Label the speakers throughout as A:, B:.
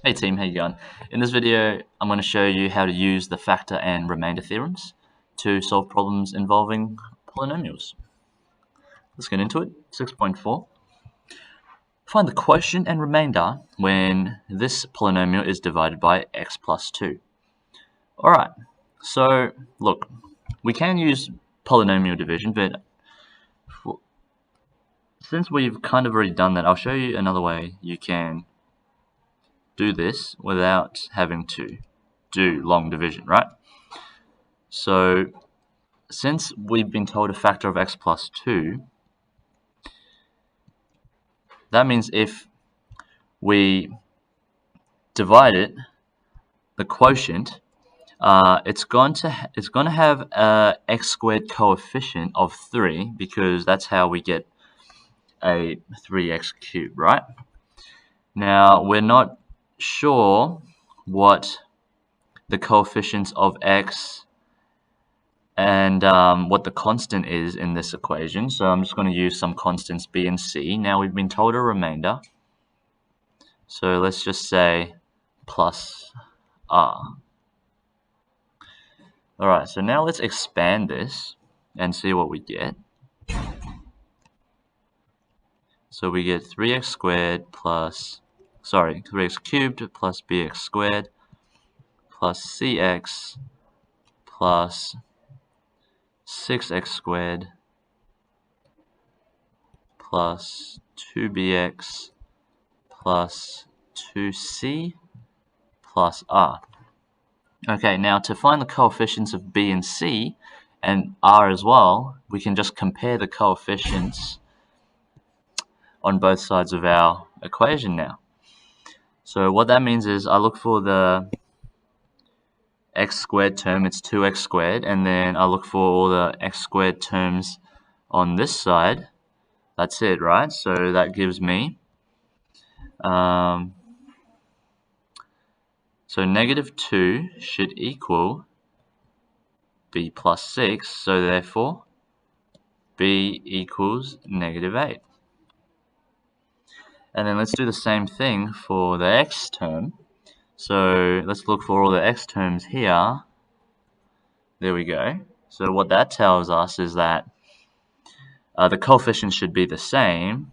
A: Hey team, how you going? In this video, I'm going to show you how to use the factor and remainder theorems to solve problems involving polynomials. Let's get into it. 6.4. Find the quotient and remainder when this polynomial is divided by x plus 2. Alright, so look, we can use polynomial division, but since we've kind of already done that, I'll show you another way you can do this without having to do long division, right? So since we've been told a factor of x plus 2, that means if we divide it, the quotient, it's going to have a x squared coefficient of 3 because that's how we get a 3x cubed, right? Now, we're not sure what the coefficients of x and what the constant is in this equation. So I'm just going to use some constants b and c. Now we've been told a remainder. So let's just say plus r. Alright, so now let's expand this and see what we get. So we get 3x squared plus, 3x cubed plus bx squared plus cx plus 6x squared plus 2bx plus 2c plus r. Okay, now to find the coefficients of b and c and r as well, we can just compare the coefficients on both sides of our equation now. So what that means is I look for the x squared term, it's 2x squared, and then I look for all the x squared terms on this side. That's it, right? So that gives me so negative 2 should equal b plus 6, so therefore b equals negative 8. And then let's do the same thing for the x term. So let's look for all the x terms here. There we go. So what that tells us is that the coefficients should be the same.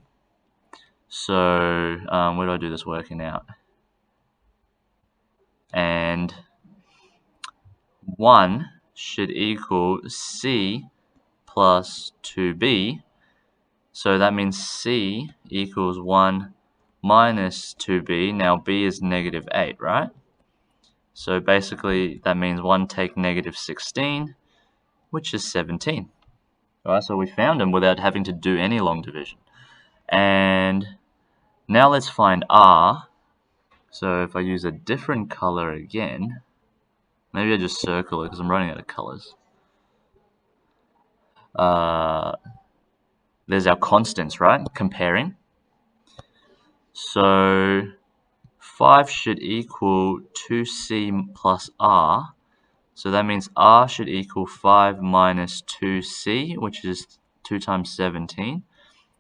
A: So where do I do this working out? And 1 should equal c plus 2b. So that means c equals 1 minus 2b. Now b is negative 8, right? So basically that means 1 take negative 16, which is 17. Alright, so we found them without having to do any long division. And now let's find r. So if I use a different color again, maybe I just circle it because I'm running out of colors. There's our constants, right? Comparing. So 5 should equal 2c plus r. So that means r should equal 5 minus 2c, which is 2 times 17.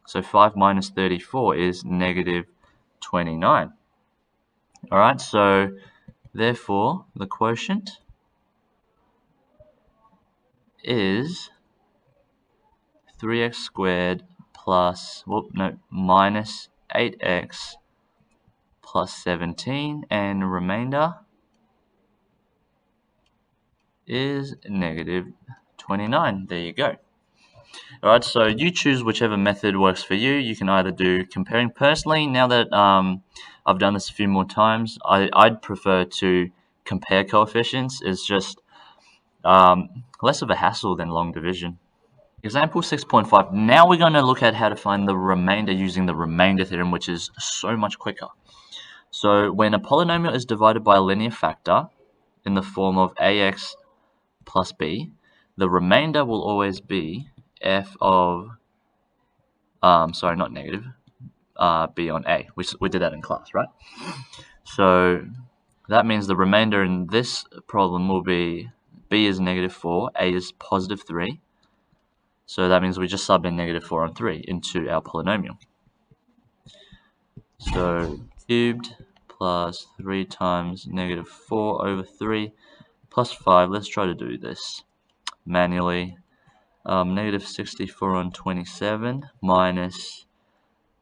A: So 5 minus 34 is negative 29. Alright, so therefore the quotient is 3x squared plus, minus 8x plus 17, and remainder is negative 29. There you go. Alright, so you choose whichever method works for you. You can either do comparing. Personally, now that I've done this a few more times, I'd prefer to compare coefficients. It's just less of a hassle than long division. Example 6.5. Now we're going to look at how to find the remainder using the remainder theorem, which is so much quicker. So when a polynomial is divided by a linear factor in the form of ax plus b, the remainder will always be f of, not negative, b on a. We did that in class, right? So that means the remainder in this problem will be b is negative 4, a is positive 3. So that means we just sub in negative 4 on 3 into our polynomial. So cubed plus 3 times negative 4 over 3 plus 5. Let's try to do this manually. Negative 64 on 27 minus,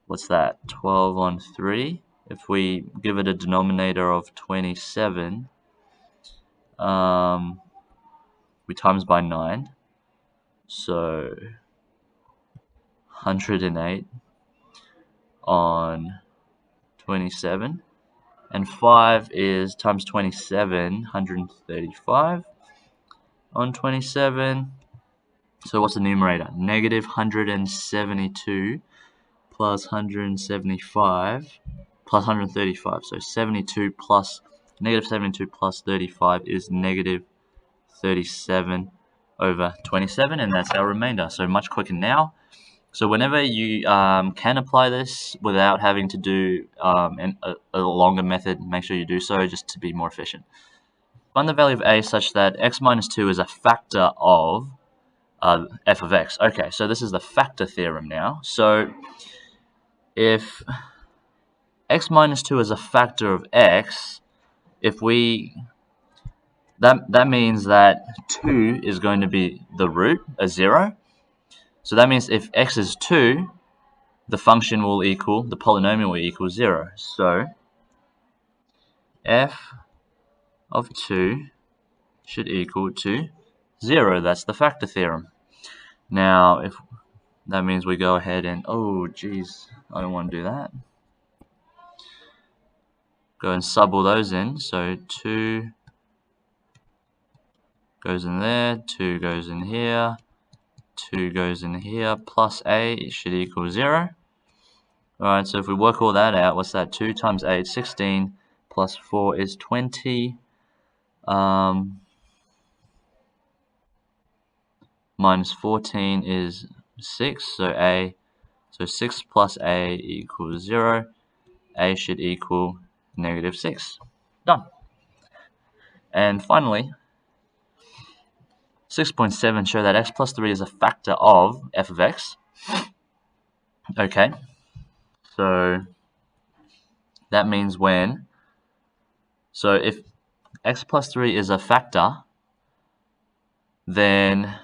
A: what's that, 12 on 3. If we give it a denominator of 27, we times by 9, so 108 on 27, and 5 is times 27, 135 on 27. So what's the numerator? Negative 172 plus 175 plus 135. So 72 plus negative 72 plus 35 is negative 37 over 27, and that's our remainder. So much quicker now. So whenever you can apply this without having to do a longer method, make sure you do so just to be more efficient. Find the value of a such that x minus 2 is a factor of f of x. Okay, so this is the factor theorem now. So if x minus 2 is a factor of x, if we that means that 2 is going to be the root, a 0. So that means if x is 2, the function will equal, the polynomial will equal 0. So f of 2 should equal to 0. That's the factor theorem. Now, if that means we go ahead and, oh geez, I don't want to do that. Go and sub all those in. So 2 goes in there, 2 goes in here, 2 goes in here, plus a should equal 0. Alright, so if we work all that out, what's that? 2 times 8, 16, plus 4 is 20. Minus 14 is 6, so 6 plus a equals 0. A should equal negative 6. Done. And finally, 6.7 show that x plus 3 is a factor of f of x. Okay, so that means if x plus 3 is a factor, then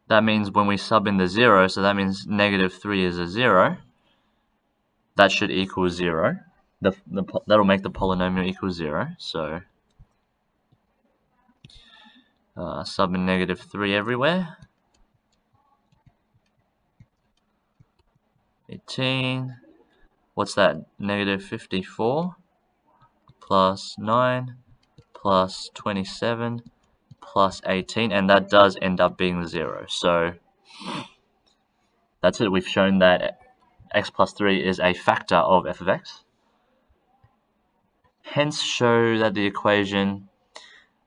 A: that means when we sub in the 0, so that means negative 3 is a 0, that should equal 0. That'll make the polynomial equal 0, so sub in negative 3 everywhere. 18, what's that? Negative 54 plus 9 plus 27 plus 18, and that does end up being 0. So that's it. We've shown that x plus 3 is a factor of f of x. Hence show that the equation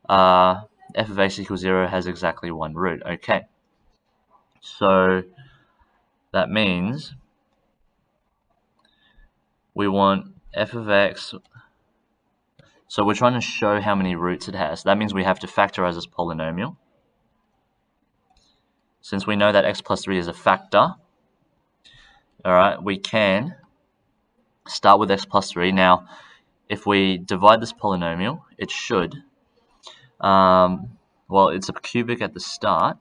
A: f of x equals 0 has exactly one root. Okay, so that means we want f of x, so we're trying to show how many roots it has. That means we have to factorize this polynomial. Since we know that x plus 3 is a factor, alright, we can start with x plus 3. Now, if we divide this polynomial, it should, well, it's a cubic at the start,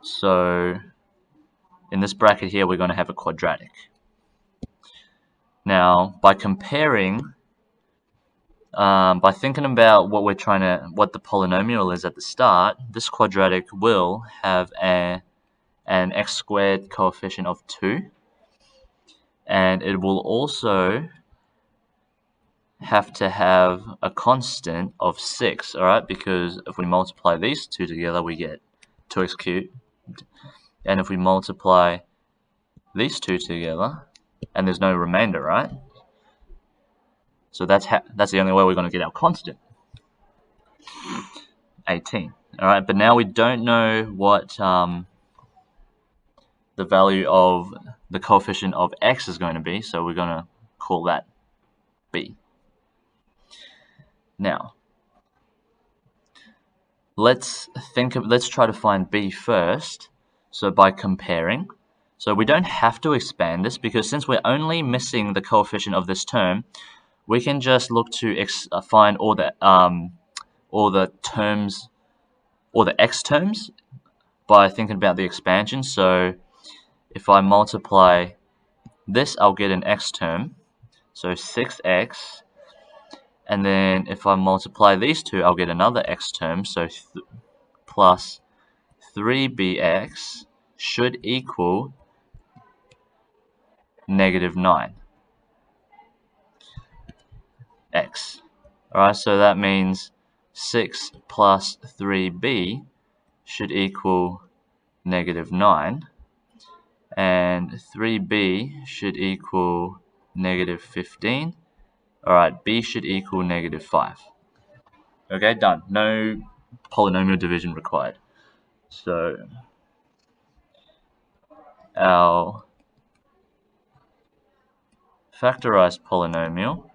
A: so in this bracket here, we're going to have a quadratic. Now, by comparing, by thinking about what the polynomial is at the start, this quadratic will have an x squared coefficient of 2, and it will also have to have a constant of 6, alright, because if we multiply these two together, we get 2x cubed, and if we multiply these two together, and there's no remainder, right? So that's the only way we're going to get our constant, 18. Alright, but now we don't know what the value of the coefficient of x is going to be, so we're going to call that b. Now, let's try to find b first. So by comparing, So we don't have to expand this, because since we're only missing the coefficient of this term, we can just look to find all the terms, or the x terms, by thinking about the expansion. So if I multiply this, I'll get an x term, so 6x, and then if I multiply these two, I'll get another x term, so plus 3bx should equal negative 9x. Alright, so that means 6 plus 3b should equal negative 9, and 3b should equal negative 15. Alright, b should equal negative 5. Okay, done. No polynomial division required. So our factorized polynomial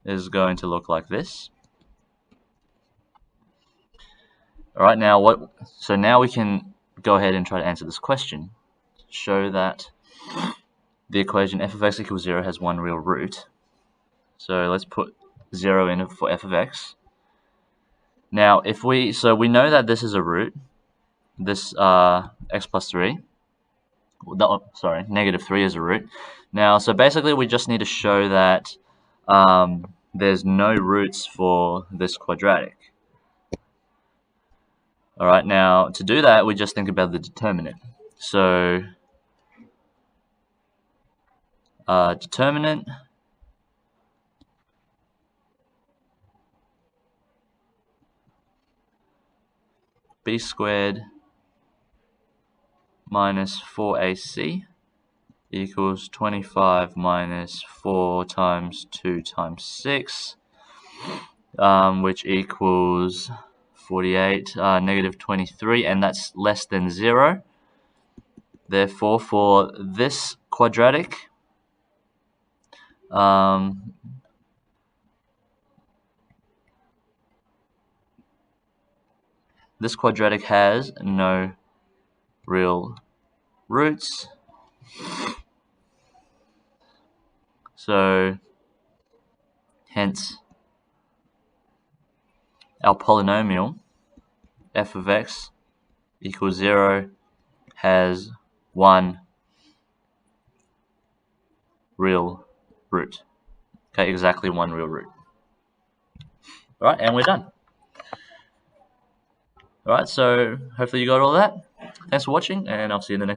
A: is going to look like this. Alright, so now we can go ahead and try to answer this question. Show that the equation f of x equals 0 has one real root. So let's put 0 in for f of x. Now, so we know that this is a root, this x plus 3. Sorry, negative 3 is a root. Now, so basically we just need to show that there's no roots for this quadratic. Alright, now to do that, we just think about the determinant. So, determinant b squared minus 4ac equals 25 minus 4 times 2 times 6, which equals 48, negative 23, and that's less than 0. Therefore, for this quadratic, this quadratic has no real roots. So, hence, our polynomial f of x equals 0 has one real root. Okay, exactly one real root. Alright, and we're done. Alright, so hopefully you got all that. Thanks for watching, and I'll see you in the next